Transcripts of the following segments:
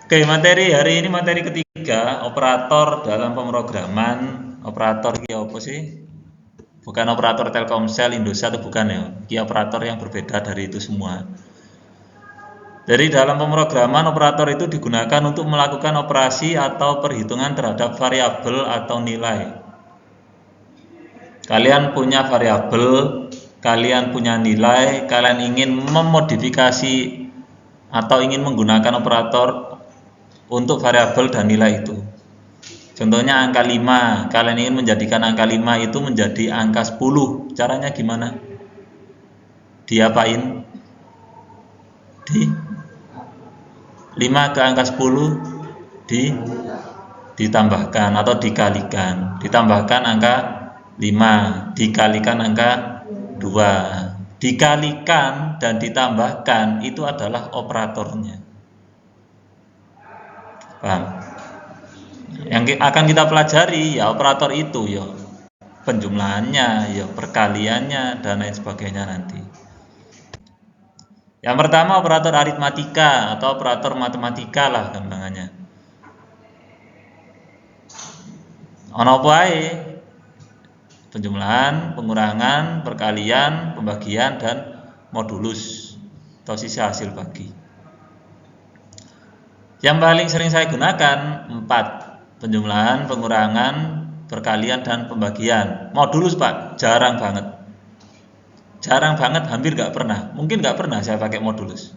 Oke, materi hari ini materi ketiga, operator dalam pemrograman. Operator ini apa sih? Bukan operator Telkomsel, Indosat itu bukan ya. Ini operator yang berbeda dari itu semua. Jadi dalam pemrograman operator itu digunakan untuk melakukan operasi atau perhitungan terhadap variabel atau nilai. Kalian punya variabel, kalian punya nilai, kalian ingin memodifikasi atau ingin menggunakan operator untuk variabel dan nilai itu. Contohnya angka 5, kalian ingin menjadikan angka 5 itu menjadi angka 10. Caranya gimana? Diapain? 5 ke angka 10 ditambahkan atau dikalikan. Ditambahkan angka 5, dikalikan angka 2. Dikalikan dan ditambahkan itu adalah operatornya. Paham? Yang akan kita pelajari ya operator itu ya penjumlahannya, ya perkaliannya dan lain sebagainya nanti. Yang pertama operator aritmatika atau operator matematika lah gampangannya. Ono apa ae? Penjumlahan, pengurangan, perkalian, pembagian dan modulus atau sisa hasil bagi. Yang paling sering saya gunakan 4, penjumlahan, pengurangan, perkalian dan pembagian. Modulus Pak, jarang banget. Jarang banget, hampir nggak pernah. Mungkin nggak pernah saya pakai modulus.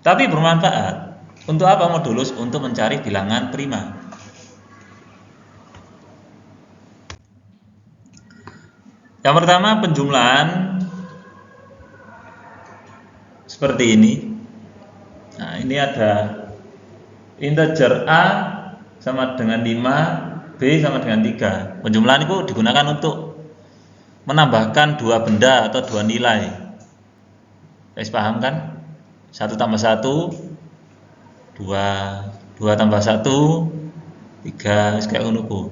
Tapi bermanfaat. Untuk apa modulus? Untuk mencari bilangan prima. Yang pertama penjumlahan seperti ini. Nah, ini ada integer A sama dengan 5, B sama dengan 3. Penjumlahan itu digunakan untuk menambahkan dua benda atau dua nilai. Guys paham kan? 1 tambah 1 2, 2 tambah 1 3, kayak ngono.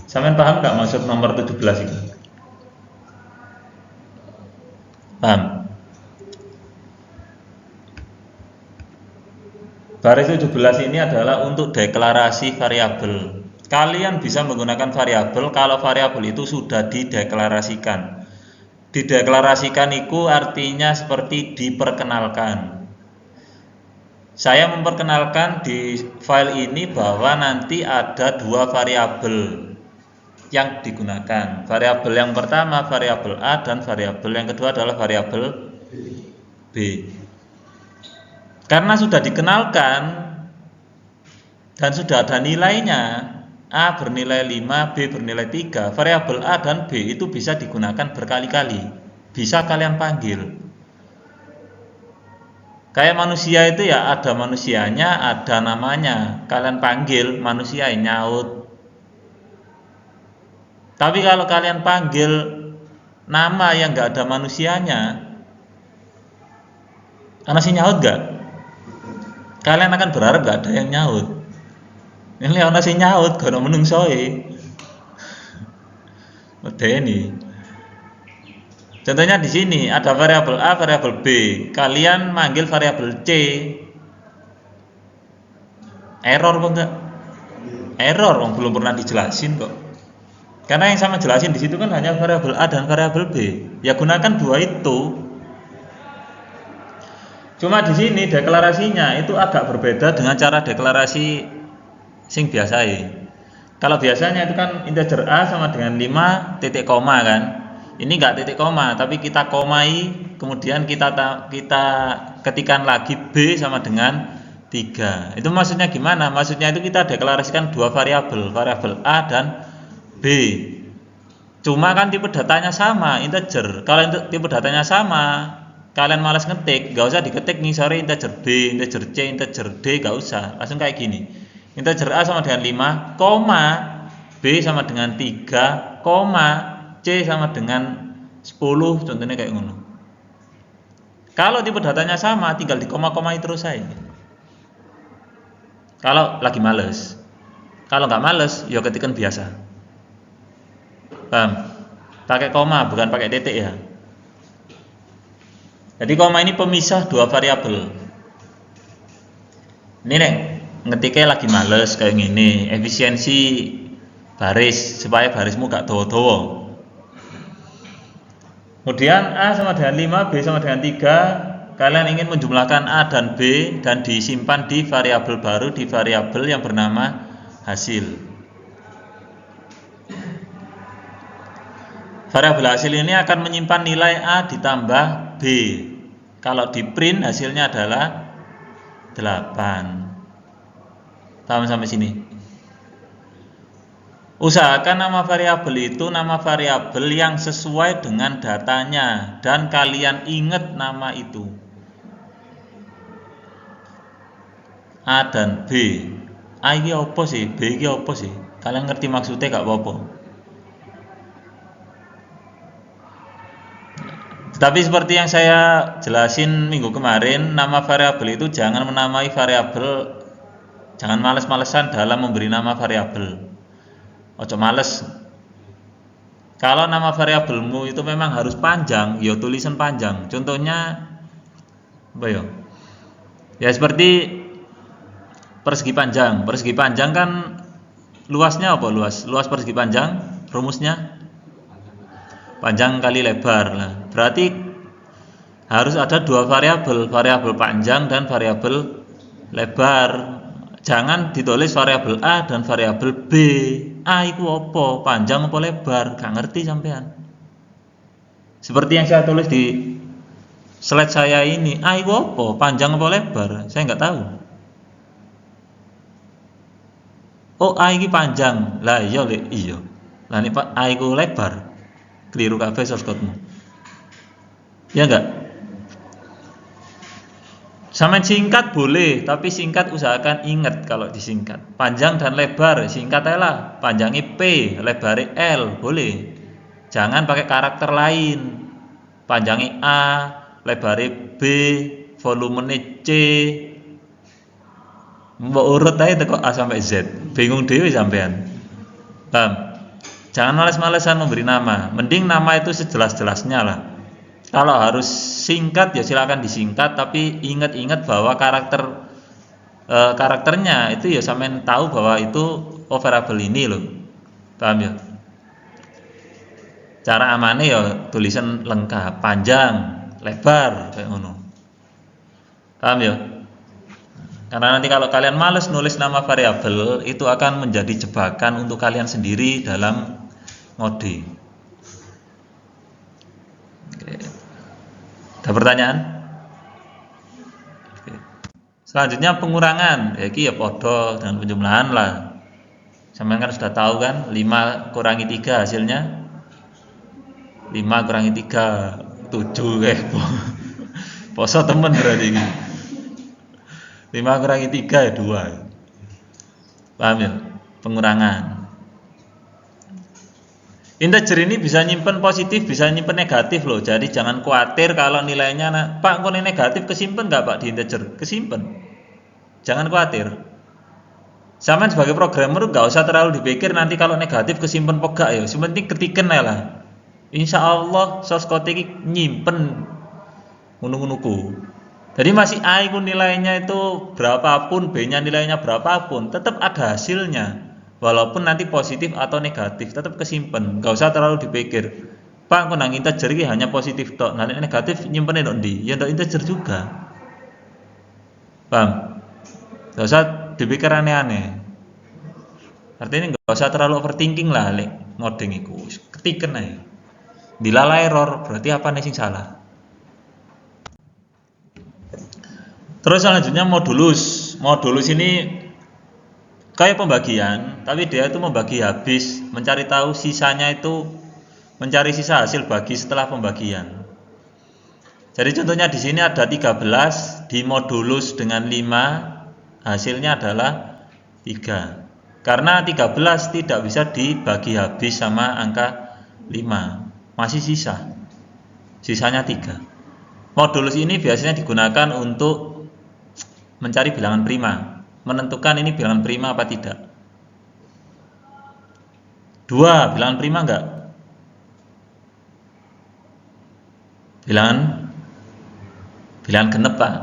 Sampean paham nggak maksud nomor 17 itu? Paham? Baris 17 ini adalah untuk deklarasi variabel. Kalian bisa menggunakan variabel kalau variabel itu sudah dideklarasikan. Dideklarasikan itu artinya seperti diperkenalkan. Saya memperkenalkan di file ini bahwa nanti ada dua variabel yang digunakan. Variabel yang pertama variabel A dan variabel yang kedua adalah variabel B. Karena sudah dikenalkan dan sudah ada nilainya, A bernilai 5, B bernilai 3, variabel A dan B itu bisa digunakan berkali-kali. Bisa kalian panggil. Kayak manusia itu ya ada manusianya, ada namanya. Kalian panggil manusia yang nyaut. Tapi kalau kalian panggil nama yang nggak ada manusianya, karena si nyaut nggak? Kalian akan berharap gak ada yang nyaut. Ini orang sing nyaut, gak ada menungsoe. Medeni. Contohnya di sini ada variabel A, variabel B. Kalian manggil variabel C. Error apa enggak? Error, belum pernah dijelasin kok. Karena yang sama jelasin di situ kan hanya variabel A dan variabel B. Ya gunakan dua itu. Cuma di sini deklarasinya itu agak berbeda dengan cara deklarasi sing biasa ya. Kalau biasanya itu kan integer A sama dengan 5 titik koma kan. Ini enggak titik koma, tapi kita komai, kemudian kita ketikkan lagi B sama dengan 3. Itu maksudnya gimana? Maksudnya itu kita deklarasikan dua variabel, variabel A dan B. Cuma kan tipe datanya sama, integer. Kalau tipe datanya sama, kalian malas ngetik, gak usah diketik nih sore integer B, integer C, integer D, gak usah, langsung kayak gini. Integer A sama dengan 5, koma B sama dengan 3, koma C sama dengan 10, contohnya kayak ngono. Kalau tipe datanya sama, tinggal di koma-komai terus saja. Kalau lagi males. Kalau nggak males, ya ketikan biasa. Paham? Pakai koma bukan pakai titik ya. Jadi koma ini pemisah dua variabel. Ini nih ngetiknya lagi males kayak gini, efisiensi baris supaya barismu gak dawa-dawa. Kemudian A sama dengan 5, B sama dengan 3. Kalian ingin menjumlahkan A dan B dan disimpan di variabel baru, di variabel yang bernama hasil. Variabel hasil ini akan menyimpan nilai A ditambah B. Kalau di print hasilnya adalah 8. Paham sampai sini? Usahakan nama variabel itu nama variabel yang sesuai dengan datanya dan kalian ingat nama itu. A dan B. A ini apa sih? B ini apa sih? Kalian ngerti maksudnya gak apa-apa. Tapi seperti yang saya jelasin minggu kemarin, nama variabel itu jangan menamai variabel, jangan males-malesan dalam memberi nama variabel. Ojo males. Kalau nama variabelmu itu memang harus panjang, ya tulisan panjang. Contohnya apa ya? Ya seperti persegi panjang. Persegi panjang kan luasnya apa? Luas persegi panjang rumusnya panjang kali lebar. Nah, berarti harus ada dua variabel, variabel panjang dan variabel lebar. Jangan ditulis variabel A dan variabel B. A itu apa? Panjang apa lebar? Gak ngerti sampean. Seperti yang saya tulis di slide saya ini, A itu apa? Panjang apa lebar? Saya nggak tahu. Oh, A ini panjang. Lah iya, iya. Lah ini Pak, A itu lebar. Keliru kabeh source code-mu. Ya enggak? Sama singkat boleh, tapi singkat usahakan ingat kalau disingkat. Panjang dan lebar, singkat aja lah. Panjangnya P, lebarnya L, boleh. Jangan pakai karakter lain. Panjangnya A, lebarnya B, volumenya C. Mbok urut aja teko A sampai Z. Bingung dewe sampean. Paham? Jangan males-malesan memberi nama. Mending nama itu sejelas-jelasnya lah. Kalau harus singkat ya silakan disingkat, tapi ingat-ingat bahwa karakternya itu ya sampean tahu bahwa itu variabel ini loh. Paham ya? Cara amannya ya tulisan lengkap, panjang, lebar kayak ngono. Paham ya? Karena nanti kalau kalian males nulis nama variabel, itu akan menjadi jebakan untuk kalian sendiri dalam ngoding. Oke. Ada pertanyaan? Oke. Selanjutnya pengurangan, ya ini ya podo dengan penjumlahan lah. Sampai kan sudah tahu kan, 5 kurangi 3 hasilnya 5 kurangi 3 7 poso temen berarti ini. 5 kurangi 3 ya 2. Paham ya? Pengurangan. Integer ini bisa nyimpen positif, bisa nyimpen negatif loh. Jadi jangan khawatir kalau nilainya Pak, kok ini negatif kesimpen nggak Pak di integer? Kesimpen. Jangan khawatir. Sama sebagai programmer nggak usah terlalu dipikir nanti kalau negatif kesimpen pegak ya. Sementing ketiken lah. Insya Allah source code ini nyimpen ngunung-ngunungku. Jadi masih A itu nilainya itu berapapun, B-nya nilainya berapapun, tetap ada hasilnya. Walaupun nanti positif atau negatif, tetap kesimpen. Gak usah terlalu dipikir. Pak, aku nang integer ini hanya positif tok. Nanti negatif nyimpennya dong di, ya dok integer juga. Paham? Gak usah dipikir aneh-aneh. Artinya gak usah terlalu overthinking lah, ngoding itu. Ketiken aja. Bila error, berarti apa nih sing salah? Terus selanjutnya modulus. Modulus ini kayak pembagian, tapi dia itu membagi habis, mencari tahu sisanya itu, mencari sisa hasil bagi setelah pembagian. Jadi contohnya di sini ada 13 dimodulus dengan 5, hasilnya adalah 3. Karena 13 tidak bisa dibagi habis sama angka 5, masih sisa. Sisanya 3. Modulus ini biasanya digunakan untuk mencari bilangan prima, menentukan ini bilangan prima apa tidak. 2 bilangan prima enggak? Bilangan Bilangan genep Pak.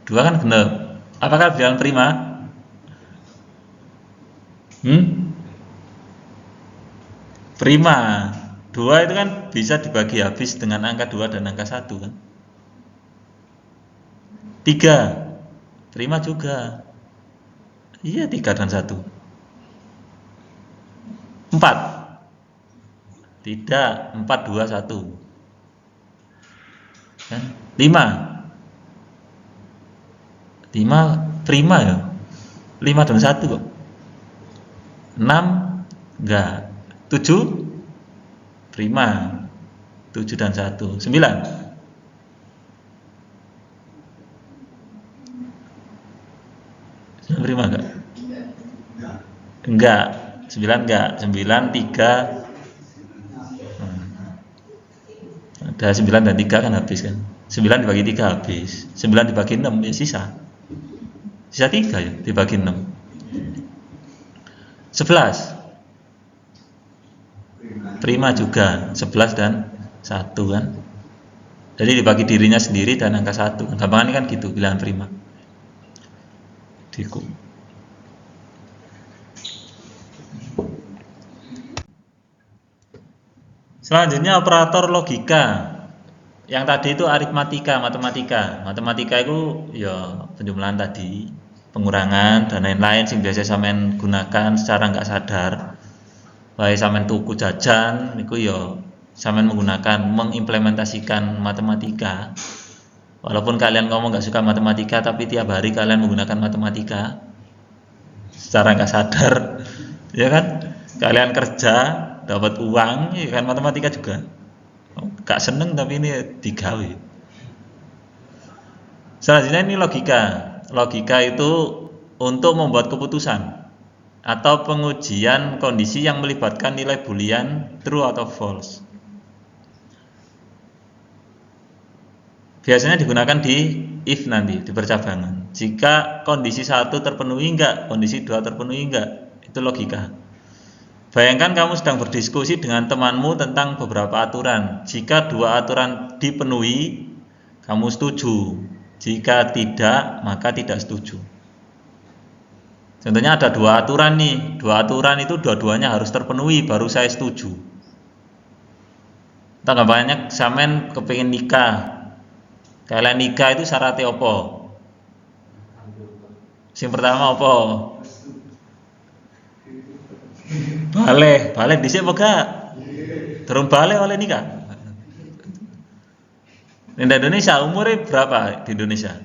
2 kan genep. Apakah bilangan prima? Prima. 2 itu kan bisa dibagi habis dengan angka 2 dan angka 1 kan. 3. Prima juga. Iya, 3 dan 1. 4. Tidak, 4, 2, 1. Kan? 5. 5 prima ya. 5 dan 1 kok. 6 enggak. 7 prima. 7 dan 1. 9. Prima enggak? Enggak. 9 enggak. 9, 3. Ada 9 dan 3 kan habis kan. 9 dibagi 3 habis. 9 dibagi 6 ya sisa. Sisa 3 ya dibagi 6. 11. Prima juga. 11 dan 1 kan. Jadi dibagi dirinya sendiri dan angka 1. Gampangannya kan gitu bilangan prima. Diku. Selanjutnya operator logika. Yang tadi itu aritmatika, matematika. Matematika itu ya penjumlahan tadi, pengurangan dan lain-lain sing biasa sampean gunakan secara nggak sadar. Baik sampean tuku jajan niku ya sampean mengimplementasikan matematika. Walaupun kalian ngomong nggak suka matematika, tapi tiap hari kalian menggunakan matematika secara nggak sadar, ya kan? Kalian kerja dapat uang, ya kan matematika juga. Gak seneng tapi ini digawe. Selanjutnya ini logika. Logika itu untuk membuat keputusan atau pengujian kondisi yang melibatkan nilai boolean true atau false. Biasanya digunakan di if nanti, di percabangan. Jika kondisi 1 terpenuhi enggak, kondisi 2 terpenuhi enggak, itu logika. Bayangkan kamu sedang berdiskusi dengan temanmu tentang beberapa aturan. Jika 2 aturan dipenuhi, kamu setuju. Jika tidak, maka tidak setuju. Contohnya ada 2 aturan nih. 2 aturan itu dua-duanya harus terpenuhi, baru saya setuju. Entah banyak sampean kepingin nikah. Kalian nikah itu syaratnya apa? Yang pertama apa? Balik dhisik apa gak? Durung balik oleh nikah. Di Indonesia umurnya berapa di Indonesia?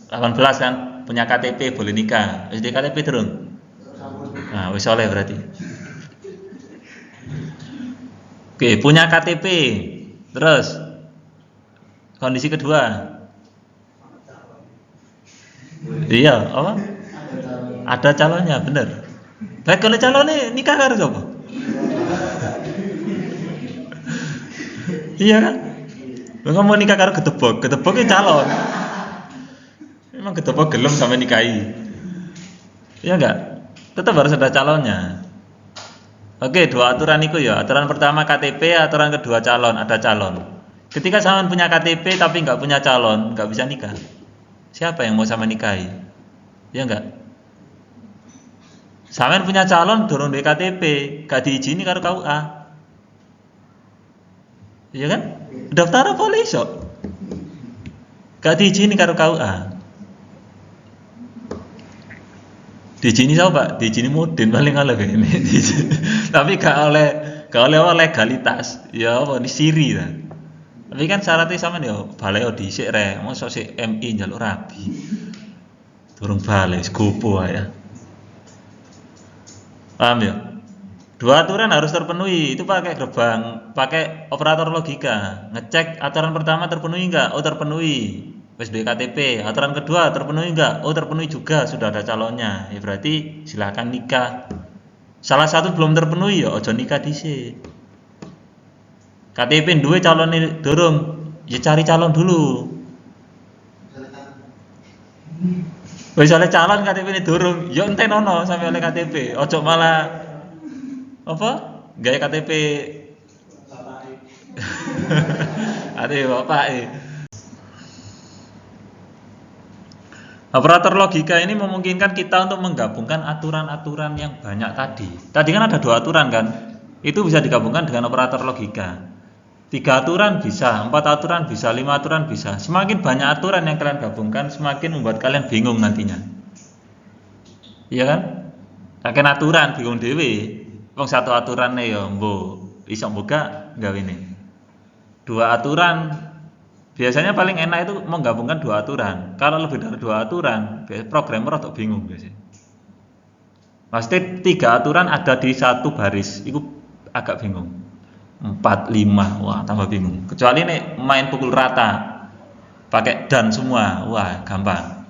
18 kan, punya KTP boleh nikah. Wis di KTP durung? Nah, wis oleh berarti. Oke, punya KTP. Terus kondisi kedua. Iya, apa? Ada calonnya, bener. Baik kalau calonnya nikah karo sapa? Iya kan? Lu mau nikah karo Gedebok itu calon. Memang Gedebok gelem sampai nikahi. Iya enggak? Tetap harus ada calonnya. Oke, 2 aturan itu ya. Aturan pertama KTP, aturan kedua calon, ada calon. Ketika sampean punya KTP tapi nggak punya calon, nggak bisa nikah. Siapa yang mau sama nikahi? Iya enggak? Sampean punya calon dorong di KTP, gak diizini karo KUA. Iya kan? Daftar apa iso? Gak diizini karo KUA. Diizini siapa, Pak? Diizini Mudin paling oleh ini. Tapi gak oleh legalitas. Ya apa di siri ta. Tapi kan syaratnya sampean ya baleo dhisik rek, mosok sik MI njaluk rabi. Durung balik gopo ya. Paham ya? 2 aturan harus terpenuhi. Itu pakai gerbang, pakai operator logika. Ngecek aturan pertama terpenuhi enggak? Oh terpenuhi. Wis KTP. Aturan kedua terpenuhi enggak? Oh terpenuhi juga, sudah ada calonnya. Ya berarti silakan nikah. Salah satu belum terpenuhi ya ojo nikah dhisik. KTP duwe calonnya durung, ya cari calon dulu. Wis oleh calon KTP ini durung, ya entenono sampai oleh KTP. Ojo malah apa? Gaya KTP. Ade bapak Operator logika ini memungkinkan kita untuk menggabungkan aturan-aturan yang banyak tadi. Tadi kan ada 2 aturan kan? Itu bisa digabungkan dengan operator logika. 3 aturan bisa, 4 aturan bisa, 5 aturan bisa. Semakin banyak aturan yang kalian gabungkan, semakin membuat kalian bingung nantinya. Iya kan? Kakek aturan bingung dewe. Wong 1 aturan ya mbok iso mboga gawene. 2 aturan biasanya paling enak itu menggabungkan 2 aturan. Kalau lebih dari 2 aturan, programmer atau bingung biasanya. Pasti 3 aturan ada di 1 baris, itu agak bingung. 4, 5, wah tambah bingung. Kecuali nih main pukul rata, pakai dan semua, wah gampang.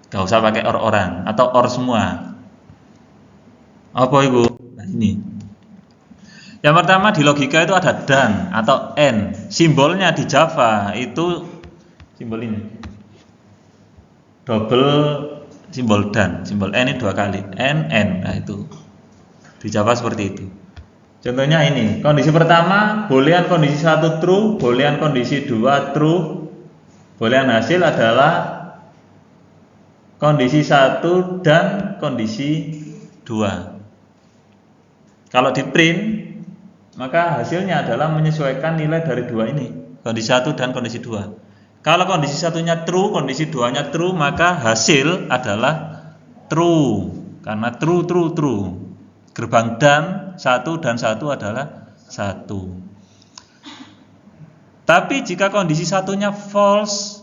Gak usah pakai or-oran atau or semua. Apa itu? Nah ini. Yang pertama di logika itu ada dan atau n. Simbolnya di Java itu simbol ini. Double simbol dan, simbol n ini 2 kali. N. Nah itu. Di Java seperti itu. Contohnya ini, kondisi pertama, boolean kondisi 1 true, boolean kondisi 2 true. Boolean hasil adalah kondisi 1 dan kondisi 2. Kalau di print, maka hasilnya adalah menyesuaikan nilai dari 2 ini, kondisi 1 dan kondisi 2. Kalau kondisi 1-nya true, kondisi 2-nya true, maka hasil adalah true. Karena true. Gerbang dan 1 adalah 1. Tapi jika kondisi 1-nya false,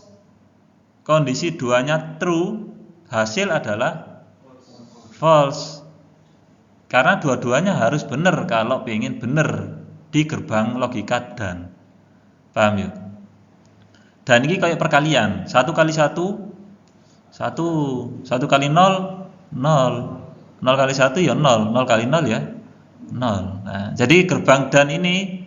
kondisi 2-nya true, hasil adalah false. Karena dua-duanya harus benar kalau pengen benar di gerbang logika dan. Paham ya? Dan ini kayak perkalian. 1 kali 1, 1 kali 0, 0 kali 1 ya 0 kali 0 ya 0. Nah, jadi gerbang dan ini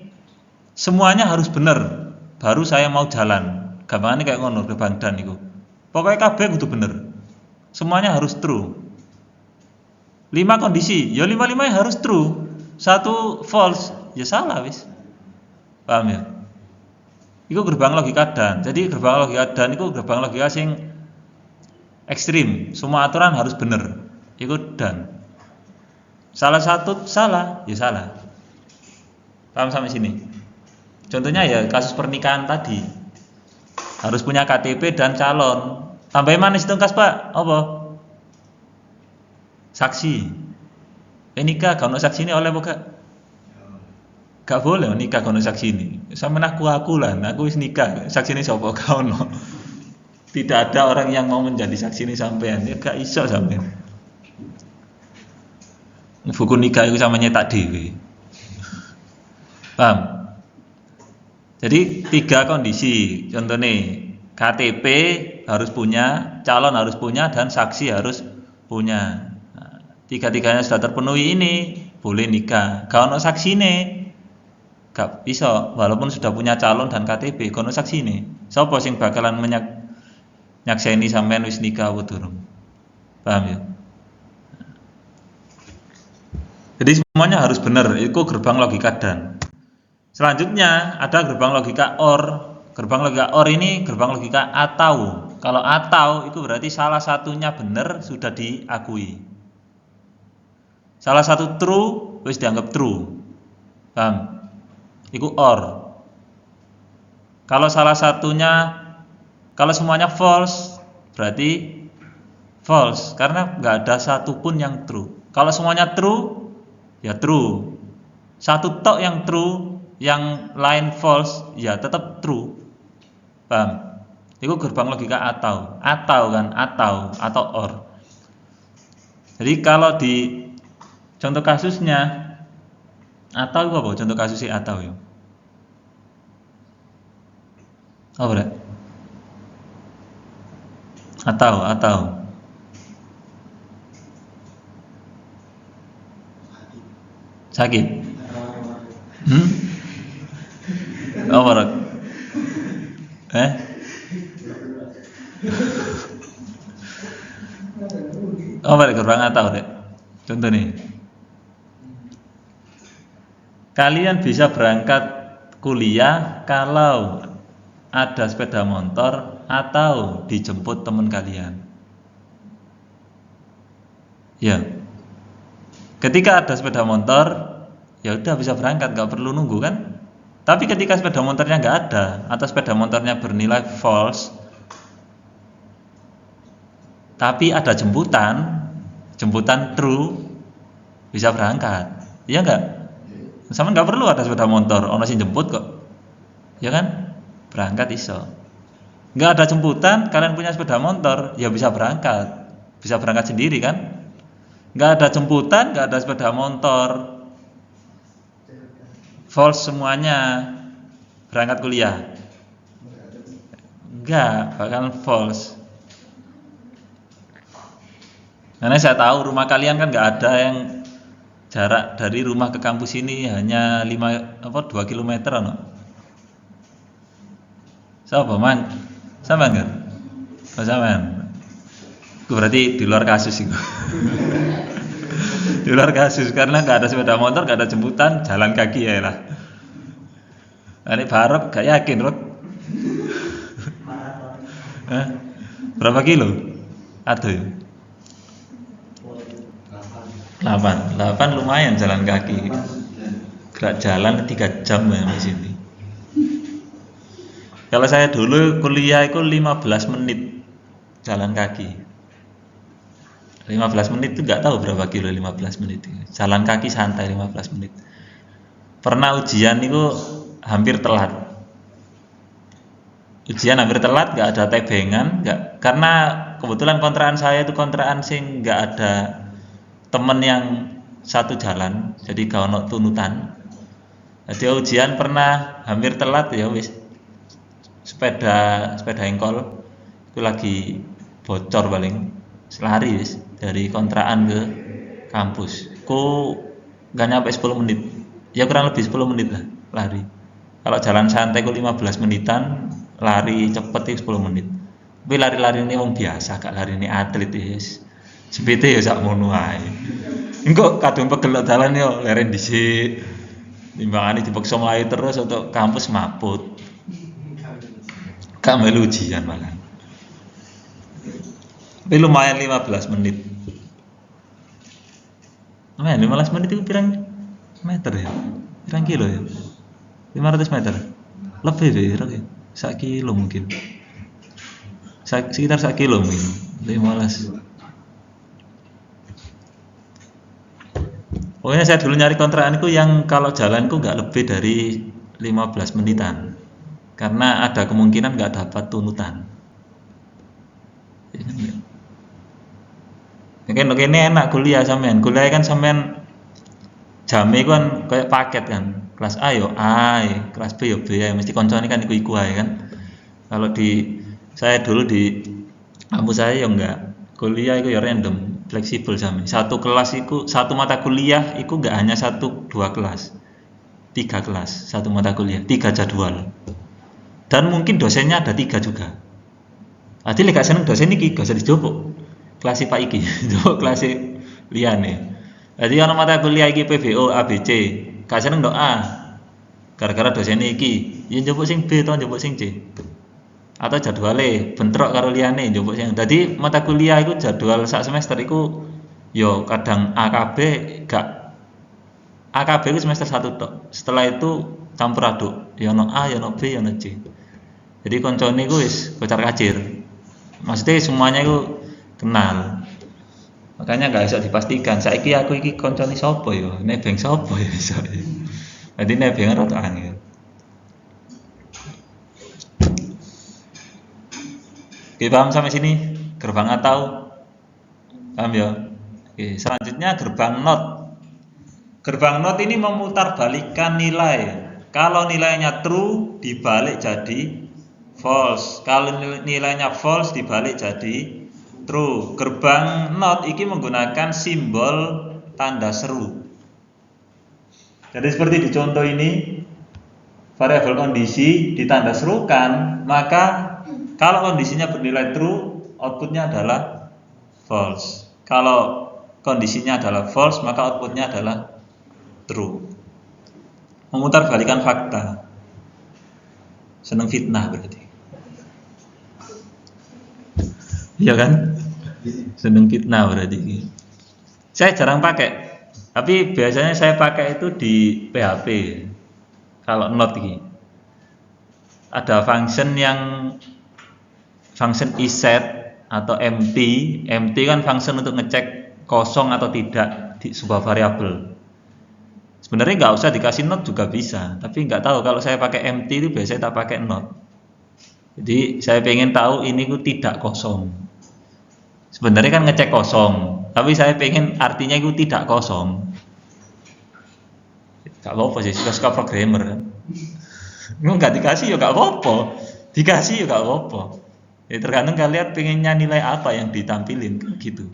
semuanya harus benar baru saya mau jalan. Gampangannya kayak ngono gerbang dan itu. Pokoknya kabeh kudu bener. Semuanya harus true. 5 kondisi, ya 5-5 harus true. 1 false, ya salah wis. Paham ya? Itu gerbang logika dan. Jadi gerbang logika dan itu gerbang logika sing ekstrim. Semua aturan harus bener. Itu dan. Salah satu salah, ya salah. Paham sampai sini? Contohnya ya kasus pernikahan tadi. Harus punya KTP dan calon. Tambahin manis dong kas Pak. Apa? Saksi. Nikah kalau saksi ini oleh bukan? Gak boleh nikah kalau saksi ini. Sama aku lah, aku wis nikah. Saksi ini sapa kau no? Tidak ada orang yang mau menjadi saksi ini sampean. Ya gak iso sampean. Buku nikah itu sama nyetak dewe. Paham? Jadi 3 kondisi. Contohnya KTP harus punya, calon harus punya, dan saksi harus punya. Tiga-tiganya sudah terpenuhi ini boleh nikah. Kalau saksi ini gak bisa walaupun sudah punya calon dan KTP. Kalau saksi ini siapa sing bakalan nyakseni sampean wis nikah apa durung? Paham ya? Jadi semuanya harus benar. Itu gerbang logika dan. Selanjutnya ada gerbang logika or. Gerbang logika or ini gerbang logika atau. Kalau atau itu berarti salah satunya benar sudah diakui. Salah satu true wis dianggap true. Paham? Iku or. Kalau semuanya false berarti false karena nggak ada satupun yang true. Kalau semuanya true ya true. Satu tok yang true, yang lain false ya tetap true. Paham? Itu gerbang logika atau kan atau or. Jadi kalau di contoh kasusnya atau apa? Contoh kasusnya atau ya. Apa Bre? Atau. Sakit. Apa Rek? Apa Rek gerbang atau Rek? Contoh nih. Kalian bisa berangkat kuliah kalau ada sepeda motor atau dijemput teman kalian. Ya. Ketika ada sepeda motor, ya udah bisa berangkat, nggak perlu nunggu kan? Tapi ketika sepeda motornya nggak ada atau sepeda motornya bernilai false, tapi ada jemputan true, bisa berangkat. Iya nggak? Sama nggak perlu ada sepeda motor, ono sing jemput kok, ya kan? Berangkat iso. Nggak ada jemputan, kalian punya sepeda motor, ya bisa berangkat sendiri kan? Nggak ada jemputan, nggak ada sepeda motor, false semuanya, berangkat kuliah. Enggak, bakal false. Karena saya tahu rumah kalian kan nggak ada yang jarak dari rumah ke kampus ini hanya 2 km no. Siapa man? Sama enggak? Oh, sama. Itu berarti di luar kasus itu. Di luar kasus karena nggak ada sepeda motor, nggak ada jemputan, jalan kaki ya lah. Ini Barok gak yakin Rod. Berapa kilo? Aduh. 8 lumayan jalan kaki. Gerak jalan 3 jam ya di sini. Kalau saya dulu kuliah itu 15 menit jalan kaki. 15 menit itu nggak tahu berapa kilo 15 menit. Jalan kaki santai 15 menit. Pernah ujian itu hampir telat. Nggak ada tebengan, nggak, karena kebetulan kontrakan saya itu kontrakan sing nggak ada temen yang satu jalan, jadi gak ono tunutan. Jadi ujian pernah hampir telat ya wis. Sepeda engkol itu lagi bocor paling, lari wis dari kontrakan ke kampus. Gak nyampe 10 menit. Ya kurang lebih 10 menit lah lari. Kalau jalan santai 15 menitan, lari cepet itu 10 menit. Tapi lari-lari ini wong biasa, gak lari ini atlet wis. Sepite ya sak mono ae. Engko kadung pegel dalan yo leren dhisik. Timbangane dipaksa mlayu terus untuk kampus maput. Gak melu ujian malah. Tapi lumayan 15 menit. 15 menit itu pirang meter ya? Pirang kilo ya? 500 meter? Lebih deh, sak kilo mungkin. Sekitar 1 kilo mungkin. 15. Pokoknya saya dulu nyari kontrakanku yang kalau jalanku nggak lebih dari 15 menitan. Karena ada kemungkinan nggak dapat tunutan. Mungkin ini enak kuliah sampean. Kuliah kan sampean jame kan kayak paket kan. Kelas A yo A, kelas B yo B, mesti koncone kan iku ae kan. Kalau saya dulu di kampus saya yo enggak. Kuliah itu ya random, fleksibel sampe. Satu mata kuliah itu enggak hanya 1-2 kelas. 3 kelas, satu mata kuliah, 3 jadwal. Dan mungkin dosennya ada 3 juga. Adi lek gak seneng dosen iki gak usah dijopok. Kelas Pak iki, njopok kelas liyane. Jadi ana mata kuliah iki PBO ABC, gak seneng ndok A. Gara-gara dosen iki, ya njupuk sing B to njupuk sing C. Atau jadwale bentrok karo liyane njupuk sing. Dadi mata kuliah iku jadwal sak semester iku yo kadang AKB itu semester 1 tok. Setelah itu campur aduk, ya ono A, ya ono B, ya ono C. Jadi koncone iku wis kocar-kacir. Maksudnya semuanya iku kenal. Makanya gak bisa dipastikan saiki aku iki koncone sapa ya, nebeng sapa ya iso. Jadi nebengan rada angel. Oke, paham sampai sini? Gerbang atau paham ya? Oke, selanjutnya gerbang not. Gerbang not ini memutarbalikkan nilai. Kalau nilainya true dibalik jadi false. Kalau nilainya false dibalik jadi true. Gerbang not ini menggunakan simbol tanda seru. Jadi seperti di contoh ini, variabel kondisi ditanda serukan, maka kalau kondisinya bernilai true, outputnya adalah false. Kalau kondisinya adalah false, maka outputnya adalah true. Memutarbalikkan fakta. Seneng fitnah berarti. Iya kan? Seneng fitnah berarti. Saya jarang pakai, tapi biasanya saya pakai itu di PHP. Kalau not ini ada function iset atau empty. Empty kan function untuk ngecek kosong atau tidak di sebuah variabel. Sebenarnya nggak usah dikasih not juga bisa, tapi nggak tahu kalau saya pakai empty itu biasanya tak pakai not. Jadi saya pengen tahu ini itu tidak kosong. Sebenarnya kan ngecek kosong, tapi saya pengen artinya itu tidak kosong. Gak apa-apa sih, suka-suka programmer kan. Nggak dikasih ya gak apa-apa, dikasih ya gak apa-apa. Ya tergantung kalian pengennya nilai apa yang ditampilin kan gitu.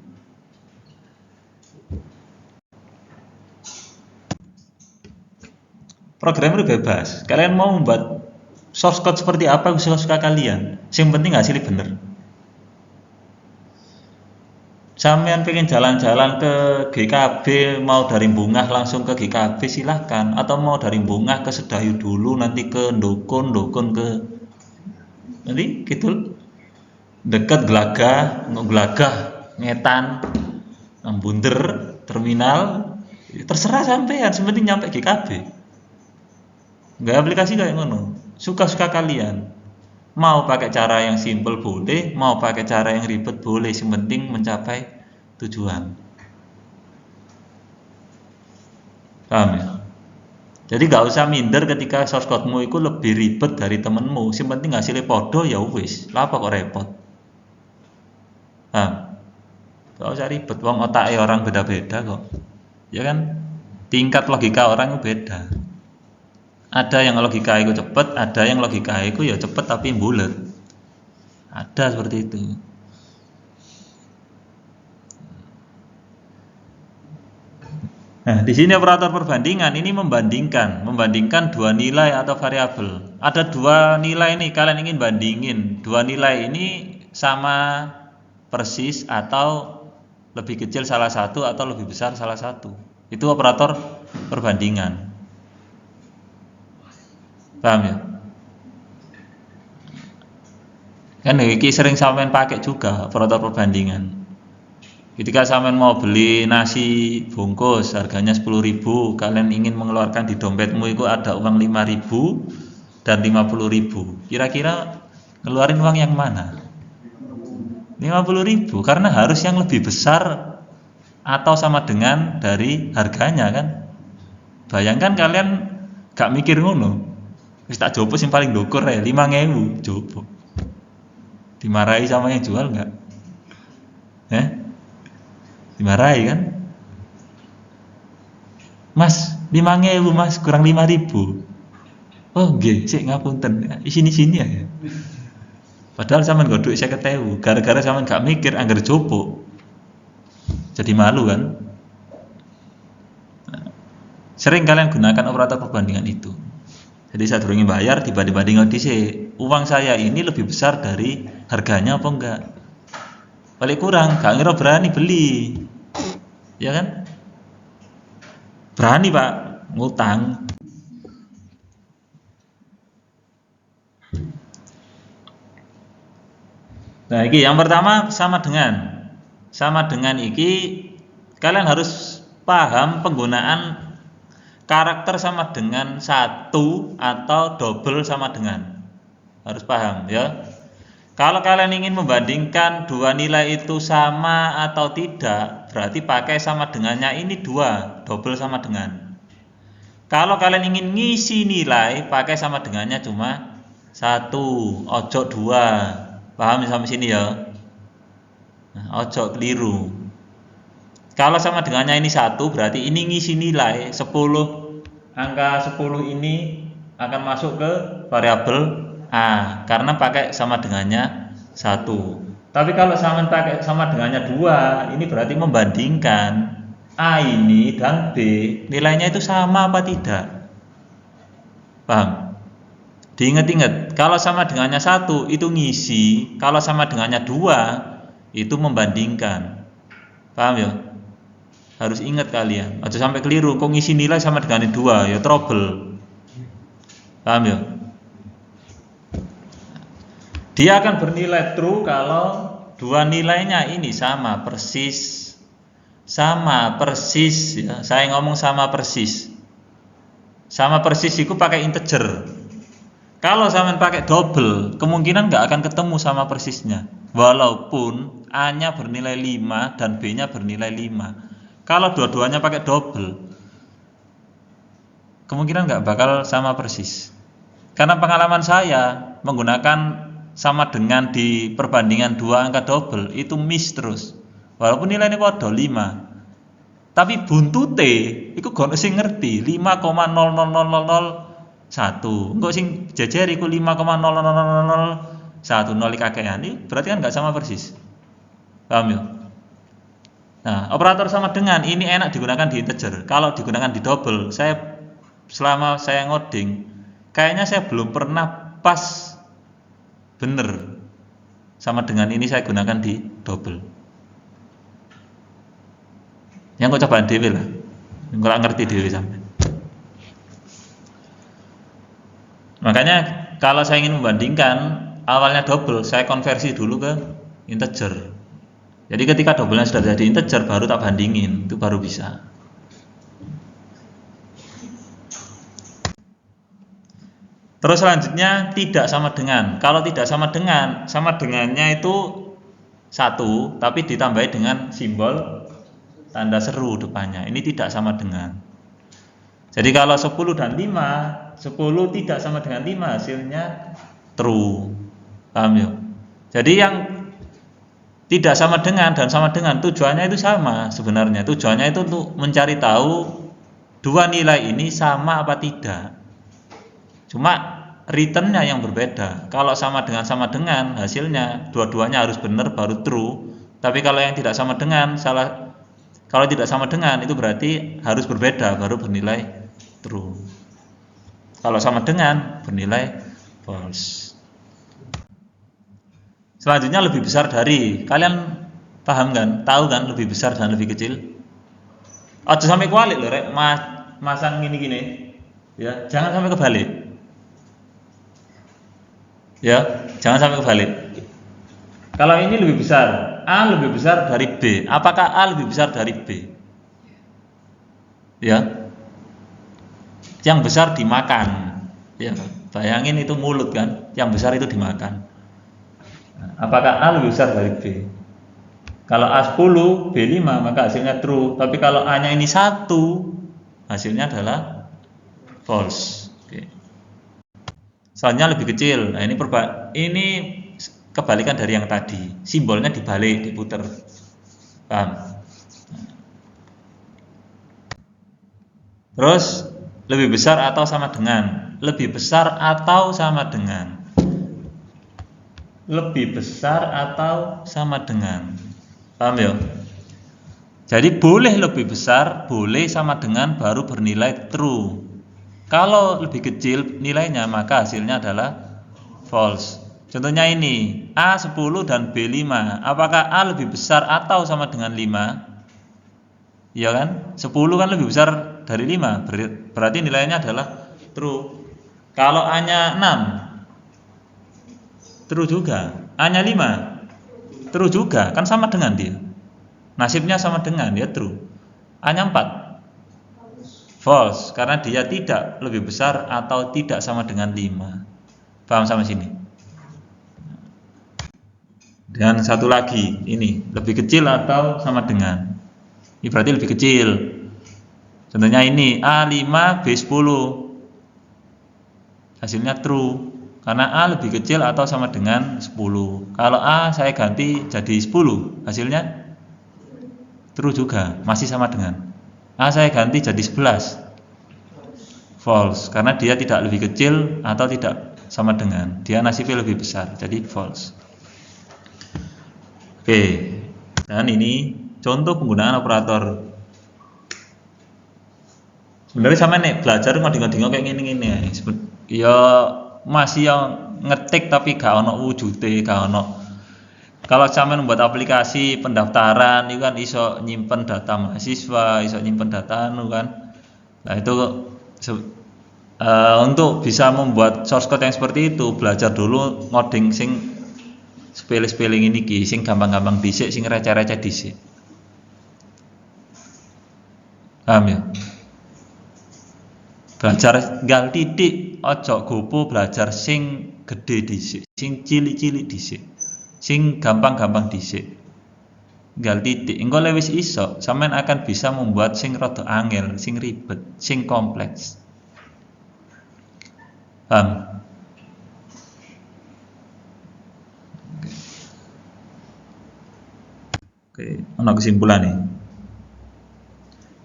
Programmer bebas, kalian mau membuat source code seperti apa suka-suka kalian. Yang penting hasilnya bener. Sampean pengen jalan-jalan ke GKB, mau dari Bungah langsung ke GKB silahkan, atau mau dari Bungah ke Sedayu dulu nanti ke Ndukun ke nanti gitu deket Gelagah Ngetan Bunder terminal terserah sampean, sepenting nyampe GKB. Nggak aplikasi kayak ngono, suka-suka kalian. Mau pakai cara yang simple boleh, mau pakai cara yang ribet boleh, yang penting mencapai tujuan. Paham ya? Jadi nggak usah minder ketika source code-mu itu lebih ribet dari temenmu. Yang penting hasilnya podo ya wis. Lah apa kok repot? Paham? Nggak usah ribet. Wong otaknya orang beda-beda kok. Ya kan? Tingkat logika orang itu beda. Ada yang logika itu cepet, ada yang logika itu ya cepet tapi bulat. Ada seperti itu. Nah, di sini operator perbandingan ini membandingkan dua nilai atau variabel. Ada dua nilai nih, kalian ingin bandingin. Dua nilai ini sama persis atau lebih kecil salah satu atau lebih besar salah satu. Itu operator perbandingan. Paham ya? Kan iki sering sampean pakai juga operator perbandingan. Ketika sampean mau beli nasi bungkus harganya 10.000, kalian ingin mengeluarkan di dompetmu itu ada uang 5.000 dan 50.000. Kira-kira ngeluarin uang yang mana? 50.000 karena harus yang lebih besar atau sama dengan dari harganya kan. Bayangkan kalian gak mikir ngono. Wis tak jopo sing paling ndukur ya 5.000 jopo. Dimarahi sama yang jual enggak? Dimarahi kan? Mas, 5.000 mas, kurang 5.000. Oh nggih, sik ngapunten. Sini ya. Padahal sampean nggo dhuwit 50.000, gara-gara sampean gak mikir anggar jopo. Jadi malu kan? Sering kalian gunakan operator perbandingan itu. Jadi saya durungi bayar dibanding-banding dhisik. Uang saya ini lebih besar dari harganya apa enggak? Balik kurang, gak ngira berani beli. Ya kan? Berani Pak, ngutang. Nah, ini yang pertama sama dengan iki kalian harus paham penggunaan karakter sama dengan satu atau double sama dengan. Harus paham ya. Kalau kalian ingin membandingkan dua nilai itu sama atau tidak, berarti pakai sama dengannya ini dua, double sama dengan. Kalau kalian ingin ngisi nilai, pakai sama dengannya cuma satu, ojo dua. Paham sampai sini ya? Nah, ojo keliru. Kalau sama dengannya ini satu, berarti ini ngisi nilai 10. Angka 10 ini akan masuk ke variabel A karena pakai sama dengannya 1. Tapi kalau pakai sama dengannya 2, ini berarti membandingkan A ini dan B nilainya itu sama apa tidak. Paham? Diingat-ingat, kalau sama dengannya 1 itu ngisi, kalau sama dengannya 2 itu membandingkan. Paham ya? Harus ingat kalian, aja sampai keliru. Kok ngisi nilai sama dengan 2 ya trouble. Paham ya? Dia akan bernilai true kalau dua nilainya ini sama persis sama persis ya. Saya ngomong sama persis. Sama persis itu pakai integer. Kalau sampean pakai double, kemungkinan nggak akan ketemu sama persisnya. Walaupun A-nya bernilai 5 dan B-nya bernilai 5. Kalau dua-duanya pakai double, kemungkinan nggak bakal sama persis. Karena pengalaman saya menggunakan sama dengan di perbandingan dua angka double itu miss terus. Walaupun nilainya padha 5. Tapi buntute iku gak sing ngerti 5,00001. Engko sing jejer iku 5,00001 iki kakean. Ini berarti kan nggak sama persis. Paham ya? Nah, operator sama dengan ini enak digunakan di integer. Kalau digunakan di double, selama saya ngoding, kayaknya saya belum pernah pas bener sama dengan ini saya gunakan di double. Yang kau cobaan dewe lah, nggak ngerti dewe sampai. Makanya kalau saya ingin membandingkan awalnya double, saya konversi dulu ke integer. Jadi ketika double-nya sudah jadi integer, baru tak bandingin, itu baru bisa. Terus selanjutnya tidak sama dengan. Kalau tidak sama dengannya itu 1, tapi ditambahi dengan simbol tanda seru depannya. Ini tidak sama dengan. Jadi kalau 10 dan 5, 10 tidak sama dengan 5, hasilnya true. Paham ya? Jadi yang tidak sama dengan dan sama dengan tujuannya itu sama sebenarnya. Tujuannya itu untuk mencari tahu dua nilai ini sama apa tidak. Cuma returnnya yang berbeda. Kalau sama dengan hasilnya dua-duanya harus benar baru true. Tapi kalau yang tidak sama dengan kalau tidak sama dengan itu berarti harus berbeda baru bernilai true. Kalau sama dengan bernilai false. Selanjutnya lebih besar dari. Kalian paham kan? Tahu kan lebih besar dan lebih kecil? Aja sampai kebalik loh, rek. Masang gini-gini. Ya, jangan sampai kebalik. Ya, jangan sampai kebalik. Kalau ini lebih besar, A lebih besar dari B. Apakah A lebih besar dari B? Ya. Yang besar dimakan. Ya, bayangin itu mulut kan. Yang besar itu dimakan. Apakah A lebih besar dari B? Kalau A 10, B 5, maka hasilnya true. Tapi kalau A-nya ini 1, hasilnya adalah false. Oke. Soalnya lebih kecil. Nah, ini kebalikan dari yang tadi. Simbolnya dibalik, diputer. Paham? Terus lebih besar atau sama dengan? Lebih besar atau sama dengan? Lebih besar atau sama dengan. Paham ya? Jadi boleh lebih besar, boleh sama dengan baru bernilai true. Kalau lebih kecil nilainya maka hasilnya adalah false. Contohnya ini, A 10 dan B 5. Apakah A lebih besar atau sama dengan 5? Iya kan? 10 kan lebih besar dari 5. Berarti nilainya adalah true. Kalau A-nya 6, true juga. A-nya 5, true juga. Kan sama dengan dia. Nasibnya sama dengan dia true. A-nya 4, false. Karena dia tidak lebih besar atau tidak sama dengan 5. Paham sampai sini? Dan satu lagi, ini lebih kecil atau sama dengan. Ini berarti lebih kecil. Contohnya ini A5 B10. Hasilnya true. Karena A lebih kecil atau sama dengan 10. Kalau A saya ganti jadi 10, hasilnya true juga, masih sama dengan. A saya ganti jadi 11, false. Karena dia tidak lebih kecil atau tidak sama dengan. Dia nasibnya lebih besar, jadi false. Oke, dan ini contoh penggunaan operator. Sebenarnya sama nih belajar ngoding-ngoding kayak gini-gini ya. Masih yang ngetik tapi gak ono wujude, gak ono. Kalau sampean membuat aplikasi pendaftaran itu kan iso nyimpen data mahasiswa, iso nyimpen data kan. Nah itu untuk bisa membuat source code yang seperti itu belajar dulu ngoding sing sepele-sepele ini ki, sing gampang-gampang dhisik, sing receh-receh dhisik. Paham ya? Belajar gal titik, ojo gopo belajar sing gede dhisik, sing cilik-cilik dhisik, sing gampang-gampang dhisik. Gal titik, engko le wis iso, sampean akan bisa membuat sing rada angel, sing ribet, sing kompleks. Paham? Oke, ono kesimpulan nih.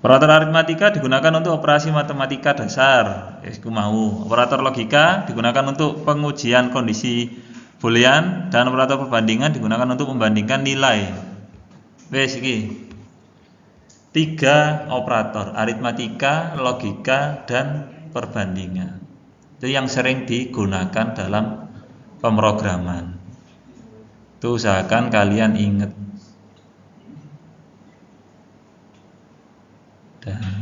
Operator aritmatika digunakan untuk operasi matematika dasar, iku mau. Operator logika digunakan untuk pengujian kondisi boolean dan operator perbandingan digunakan untuk membandingkan nilai. Wes iki. 3 operator, aritmatika, logika, dan perbandingan. Itu yang sering digunakan dalam pemrograman. Itu usahakan kalian ingat. Dan